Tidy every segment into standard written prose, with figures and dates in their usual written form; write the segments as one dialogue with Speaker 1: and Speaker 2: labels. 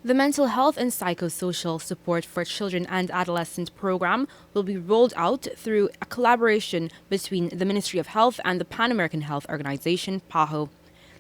Speaker 1: The Mental Health and Psychosocial Support for Children and Adolescents program will be rolled out through a collaboration between the Ministry of Health and the Pan American Health Organization, PAHO.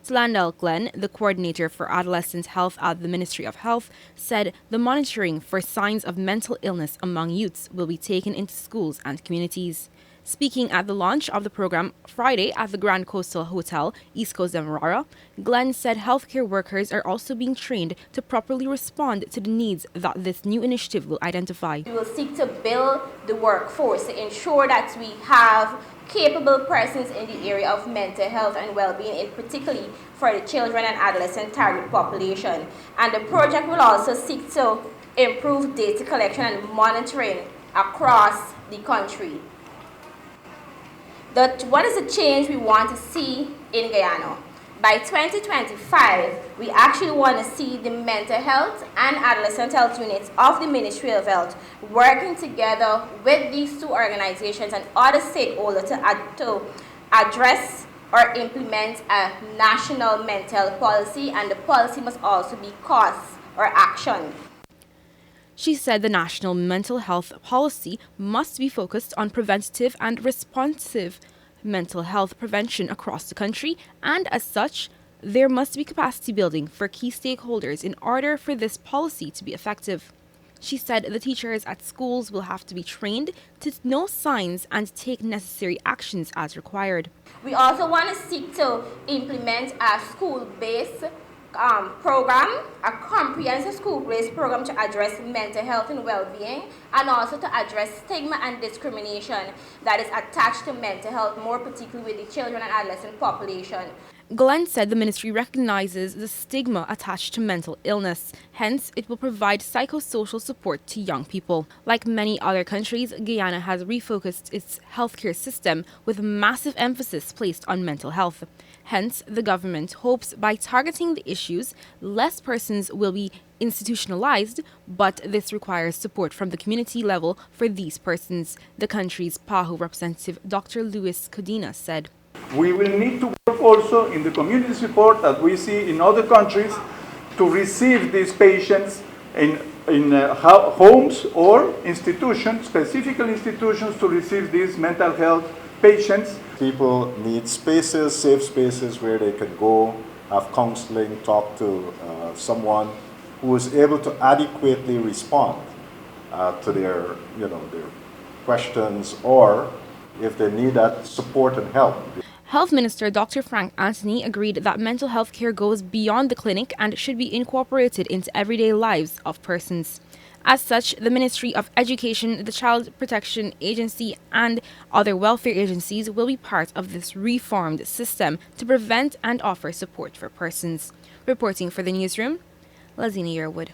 Speaker 1: Tlandell Glenn, the coordinator for adolescent health at the Ministry of Health, said the monitoring for signs of mental illness among youths will be taken into schools and communities. Speaking at the launch of the program Friday at the Grand Coastal Hotel, East Coast Demerara, Glenn said healthcare workers are also being trained to properly respond to the needs that this new initiative will identify.
Speaker 2: We will seek to build the workforce to ensure that we have capable persons in the area of mental health and well-being, particularly for the children and adolescent target population. And the project will also seek to improve data collection and monitoring across the country. What is the change we want to see in Guyana? By 2025, we actually want to see the mental health and adolescent health units of the Ministry of Health working together with these two organizations and other stakeholders to address or implement a national mental health policy, and the policy must also be cause or action.
Speaker 1: She said the national mental health policy must be focused on preventative and responsive mental health prevention across the country, and as such, there must be capacity building for key stakeholders in order for this policy to be effective. She said the teachers at schools will have to be trained to know signs and take necessary actions as required.
Speaker 2: We also want to seek to implement a school-based program, a comprehensive school-based program to address mental health and well-being, and also to address stigma and discrimination that is attached to mental health, more particularly with the children and adolescent population.
Speaker 1: Glenn said the ministry recognizes the stigma attached to mental illness. Hence, it will provide psychosocial support to young people. Like many other countries, Guyana has refocused its healthcare system with massive emphasis placed on mental health. Hence, the government hopes by targeting the issues, less persons will be institutionalized, but this requires support from the community level for these persons, the country's PAHO representative Dr. Louis Codina said.
Speaker 3: We will need to work also in the community support that we see in other countries to receive these patients in homes or institutions, specific institutions to receive these mental health patients.
Speaker 4: People need spaces, safe spaces where they can go, have counseling, talk to someone who is able to adequately respond to their questions, or if they need that support and help.
Speaker 1: Health Minister Dr. Frank Anthony agreed that mental health care goes beyond the clinic and should be incorporated into everyday lives of persons. As such, the Ministry of Education, the Child Protection Agency, and other welfare agencies will be part of this reformed system to prevent and offer support for persons. Reporting for the newsroom, Lazina Yearwood.